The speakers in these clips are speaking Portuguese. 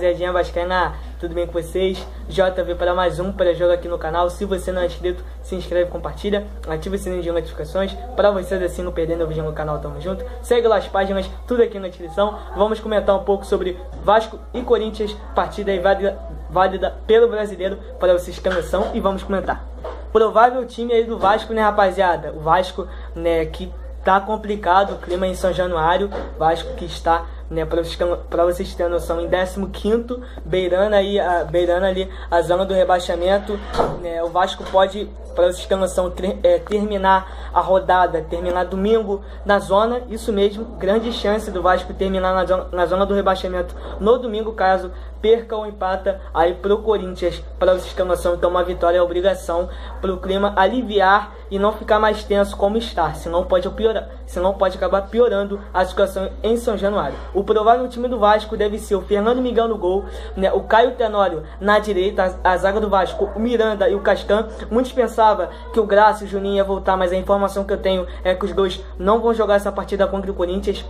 rapaziadinha vascaína, tudo bem com vocês? JV para mais um pré-jogo aqui no canal. Se você não é inscrito, se inscreve, compartilha, ativa o sininho de notificações para vocês assim não perderem o vídeo no canal. Tamo junto, segue lá as páginas, tudo aqui na descrição. Vamos comentar um pouco sobre Vasco e Corinthians, partida aí válida pelo brasileiro, para vocês terem noção, e vamos comentar. Provável time aí do Vasco, né, rapaziada? O Vasco, né, que tá complicado o clima em São Januário. Vasco que está, né, para vocês terem noção, em 15º, beirando ali a zona do rebaixamento, né? O Vasco pode, para vocês terem noção, terminar a rodada, terminar domingo na zona, isso mesmo, grande chance do Vasco terminar na zona do rebaixamento no domingo, caso perca ou empata aí pro Corinthians, para vocês terem noção. Então uma vitória é obrigação para o clima aliviar e não ficar mais tenso como está, senão pode piorar, senão pode acabar piorando a situação em São Januário. O provável time do Vasco deve ser o Fernando Miguel no gol, né, o Caio Tenório na direita, a zaga do Vasco, o Miranda e o Castan. Muitos pensavam que o Graça e o Juninho ia voltar, mas a informação que eu tenho é que os dois não vão jogar essa partida contra o Corinthians.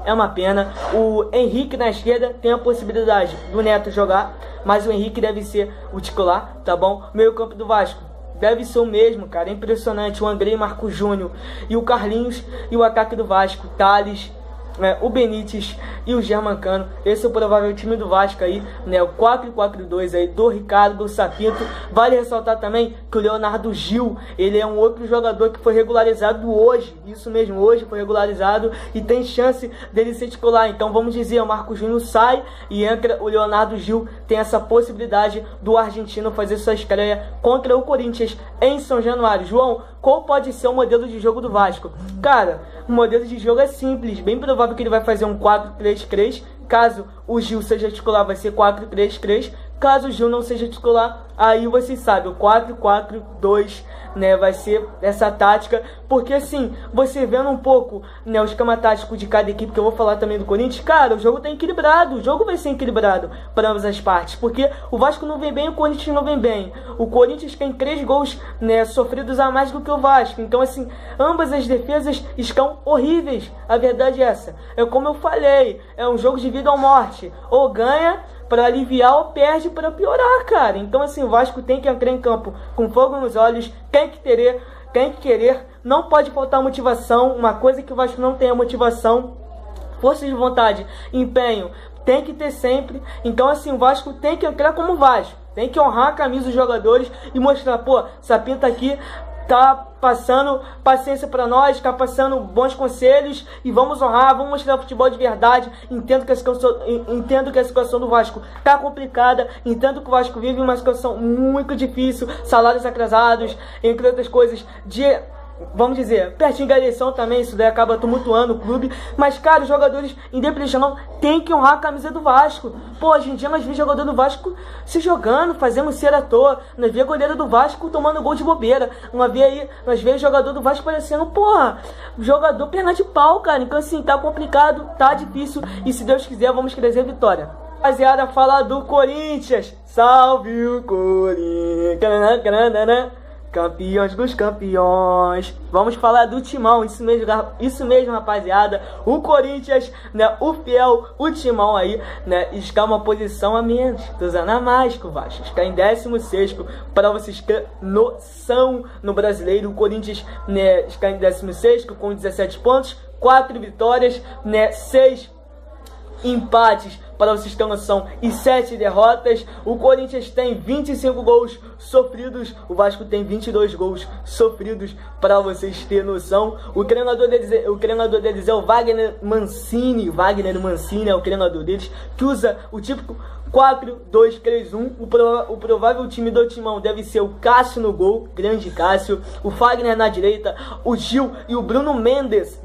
É uma pena. O Henrique na esquerda tem a possibilidade do Neto jogar, mas o Henrique deve ser o titular, tá bom? Meio campo do Vasco deve ser o mesmo, cara, é impressionante. O Andrei, Marco Júnior e o Carlinhos. E o ataque do Vasco, Thales, o Benítez e o Germancano. Esse é o provável time do Vasco aí, né? O 4-4-2 aí do Ricardo Sapinto. Vale ressaltar também que o Leonardo Gil, ele é um outro jogador que foi regularizado hoje. Isso mesmo, hoje foi regularizado e tem chance dele ser titular. Então vamos dizer, o Marco Júnior sai e entra o Leonardo Gil. Tem essa possibilidade do argentino fazer sua estreia contra o Corinthians em São Januário. João, qual pode ser o modelo de jogo do Vasco? Cara, o modelo de jogo é simples, bem provável que ele vai fazer um 4-3-3. Caso o Gil seja titular, vai ser 4-3-3. Caso o Gil não seja titular, aí vocês sabem, o 4-4-2, né, vai ser essa tática. Porque assim, você vendo um pouco, né, o esquema tático de cada equipe, que eu vou falar também do Corinthians, cara, o jogo tá equilibrado, o jogo vai ser equilibrado para ambas as partes, porque o Vasco não vem bem, o Corinthians não vem bem. O Corinthians tem 3 gols, né, sofridos a mais do que o Vasco. Então assim, ambas as defesas estão horríveis, a verdade é essa. É como eu falei, é um jogo de vida ou morte, ou ganha para aliviar ou perde para piorar, cara. Então assim, o Vasco tem que entrar em campo com fogo nos olhos, tem que querer, não pode faltar motivação. Uma coisa que o Vasco não tem é motivação, força de vontade, empenho, tem que ter sempre. Então assim, o Vasco tem que entrar como Vasco, tem que honrar a camisa dos jogadores e mostrar, pô, Sapinto tá aqui, tá passando paciência para nós, tá passando bons conselhos e vamos honrar, vamos mostrar futebol de verdade. Entendo que a situação do Vasco tá complicada, entendo que o Vasco vive uma situação muito difícil, salários atrasados, entre outras coisas, vamos dizer, pertinho da eleição também, isso daí acaba tumultuando o clube. Mas, cara, os jogadores, independente não, tem que honrar a camisa do Vasco. Pô, hoje em dia nós vemos jogador do Vasco se jogando, fazendo cera à toa. Nós vemos goleiro do Vasco tomando gol de bobeira. Nós vemos jogador do Vasco parecendo, porra, jogador perna de pau, cara. Então assim, tá complicado, tá difícil, e se Deus quiser, vamos trazer vitória. Rapaziada, falar do Corinthians. Salve o Corinthians, campeões dos campeões. Vamos falar do Timão, isso mesmo, rapaziada. O Corinthians, né, o fiel, o Timão aí, né, está uma posição a menos, 2 anos a mais que o Vasco. Está em 16º, para vocês terem noção, no brasileiro. O Corinthians, né, está em 16º com 17 pontos, 4 vitórias, né, 6 empates, para vocês terem noção, e 7 derrotas. O Corinthians tem 25 gols sofridos, o Vasco tem 22 gols sofridos, para vocês terem noção. O treinador deles é o Wagner Mancini é o treinador deles, que usa o típico 4-2-3-1. O provável time do Timão deve ser o Cássio no gol, grande Cássio, o Fagner na direita, o Gil e o Bruno Mendes,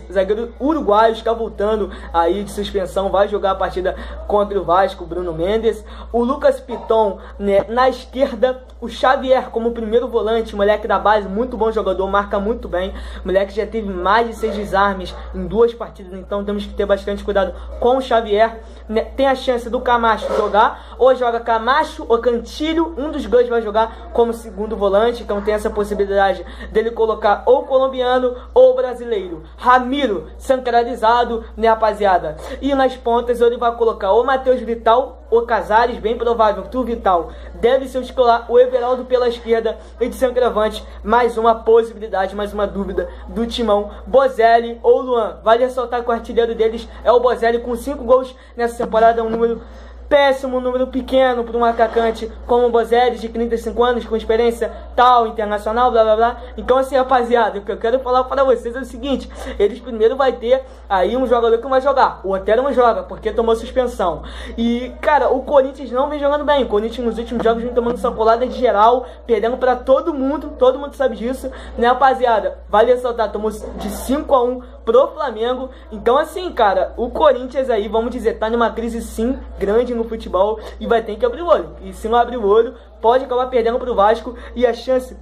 zagueiro uruguaio, está voltando aí de suspensão, vai jogar a partida contra o Vasco, Bruno Mendes. O Lucas Piton, né, na esquerda, o Xavier como primeiro volante, moleque da base, muito bom jogador, marca muito bem, moleque já teve mais de 6 desarmes em 2 partidas, então temos que ter bastante cuidado com o Xavier, né. Tem a chance do Camacho Camacho jogar, ou joga Camacho ou Cantilho, um dos dois vai jogar como segundo volante, então tem essa possibilidade dele colocar ou colombiano ou brasileiro. Ramiro, centralizado, né, rapaziada? E nas pontas ele vai colocar ou Matheus Vital ou Casares, bem provável que o Vital deve ser o titular, o Everaldo pela esquerda e de centroavante, mais uma possibilidade, mais uma dúvida do timão, Bozelli ou Luan. Vale ressaltar que o artilheiro deles é o Bozelli com 5 gols nessa temporada, um número péssimo, um número pequeno para um atacante como o Bozelli, de 35 anos, com experiência tal, internacional, blá blá blá. Então assim, rapaziada, o que eu quero falar para vocês é o seguinte: eles primeiro vai ter aí um jogador que não vai jogar, o Otero não joga, porque tomou suspensão. E, cara, o Corinthians não vem jogando bem, o Corinthians nos últimos jogos vem tomando sacolada de geral, perdendo para todo mundo sabe disso, né, rapaziada? Vale ressaltar, tomou de 5-1 pro Flamengo. Então assim, cara, o Corinthians aí, vamos dizer, tá numa crise sim, grande no futebol, e vai ter que abrir o olho. E se não abrir o olho, pode acabar perdendo pro Vasco, e a chance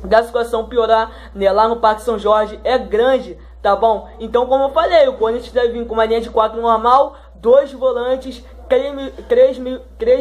da situação piorar, né, lá no Parque São Jorge é grande, tá bom? Então, como eu falei, o Corinthians deve vir com uma linha de 4 normal, 2 volantes, 3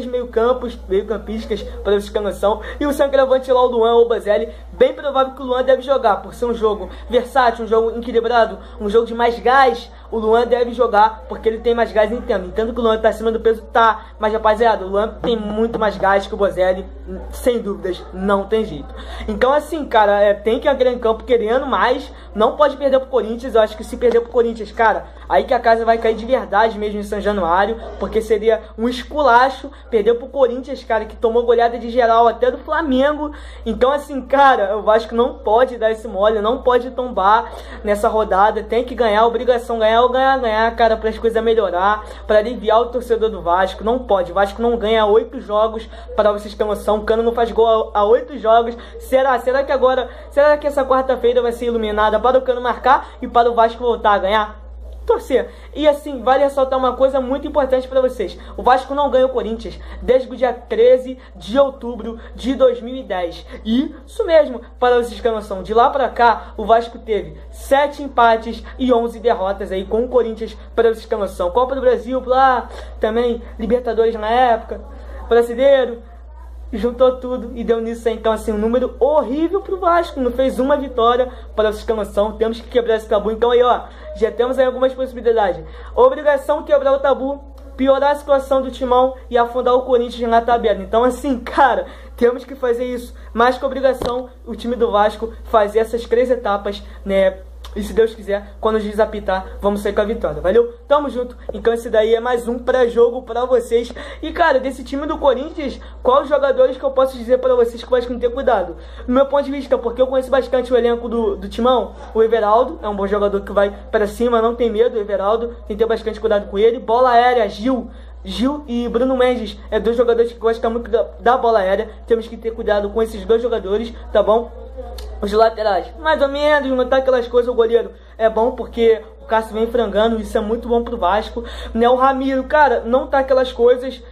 meio-campistas, para vocês terem noção, e o centroavante lá, o Luan ou o Bozelli. Bem provável que o Luan deve jogar, por ser um jogo versátil, um jogo equilibrado, um jogo de mais gás. O Luan deve jogar, porque ele tem mais gás, entendo que o Luan tá acima do peso, tá, mas rapaziada, o Luan tem muito mais gás que o Bozelli, sem dúvidas, não tem jeito. Então assim, cara, tem que entrar em campo querendo mais, não pode perder pro Corinthians. Eu acho que se perder pro Corinthians, cara, aí que a casa vai cair de verdade mesmo em São Januário, porque seria um esculacho perder pro Corinthians, cara, que tomou goleada de geral até do Flamengo. Então assim, cara, o Vasco não pode dar esse mole, não pode tombar nessa rodada, tem que ganhar, obrigação ganhar ou ganhar, cara, para as coisas melhorar, para aliviar o torcedor do Vasco. Não pode, o Vasco não ganha 8 jogos, para vocês terem noção, o Cano não faz gol a 8 jogos. Será que essa quarta-feira vai ser iluminada para o Cano marcar e para o Vasco voltar a ganhar? Torcer. E assim, vale ressaltar uma coisa muito importante para vocês: o Vasco não ganha o Corinthians desde o dia 13 de outubro de 2010. E isso mesmo, para vocês terem noção, de lá para cá o Vasco teve 7 empates e 11 derrotas aí com o Corinthians, para vocês terem noção. Copa do Brasil, lá também Libertadores na época, Brasileiro, juntou tudo e deu nisso aí. Então assim, um número horrível pro Vasco, não fez uma vitória, para vocês terem noção. Temos que quebrar esse tabu. Então aí, ó, já temos aí algumas possibilidades. Obrigação quebrar o tabu, piorar a situação do timão e afundar o Corinthians na tabela. Então assim, cara, temos que fazer isso, mais que obrigação, o time do Vasco fazer essas 3 etapas, né? E se Deus quiser, quando o juiz apitar, vamos sair com a vitória. Valeu? Tamo junto. Então esse daí é mais um pré-jogo pra vocês. E cara, desse time do Corinthians, quais os jogadores que eu posso dizer pra vocês que o Vasco tem que ter cuidado? No meu ponto de vista, porque eu conheço bastante o elenco do Timão. O Everaldo é um bom jogador que vai pra cima, não tem medo. O Everaldo, tem que ter bastante cuidado com ele. Bola aérea, Gil e Bruno Mendes é 2 jogadores que gostam muito da bola aérea. Temos que ter cuidado com esses 2 jogadores, tá bom? Os laterais, mais ou menos, não tá aquelas coisas. O goleiro é bom porque o Cássio vem frangando, isso é muito bom pro Vasco, né? O Ramiro, cara, não tá aquelas coisas.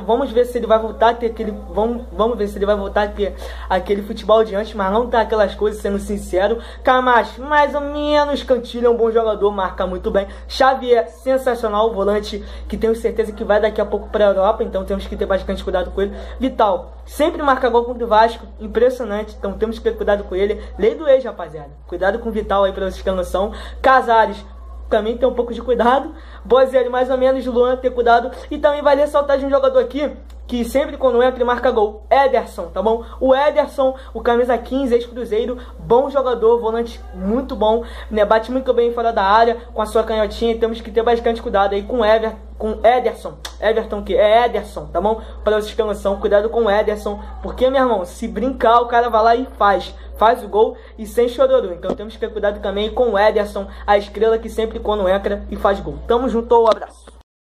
Vamos ver se ele vai voltar a ter aquele. Vamos ver se ele vai voltar a ter aquele futebol de antes, mas não tá aquelas coisas, sendo sincero. Camacho, mais ou menos. Cantilho é um bom jogador, marca muito bem. Xavier, sensacional, volante que tenho certeza que vai daqui a pouco pra Europa, então temos que ter bastante cuidado com ele. Vital, sempre marca gol contra o Vasco, impressionante, então temos que ter cuidado com ele. Lei do ex, rapaziada, cuidado com o Vital aí, pra vocês terem noção. Casares, também tem um pouco de cuidado. Bozelli, mais ou menos. Luan, ter cuidado. E também vale ressaltar de um jogador aqui que sempre quando entra ele marca gol, Ederson, tá bom? O Ederson, o camisa 15, ex-Cruzeiro, bom jogador, volante muito bom, né? Bate muito bem fora da área, com a sua canhotinha, e temos que ter bastante cuidado aí com Ederson, que é Ederson, tá bom? Para vocês terem noção, cuidado com o Ederson, porque, meu irmão, se brincar, o cara vai lá e faz o gol e sem chororô. Então temos que ter cuidado também com o Ederson, a estrela que sempre quando entra e faz gol. Tamo junto, um abraço.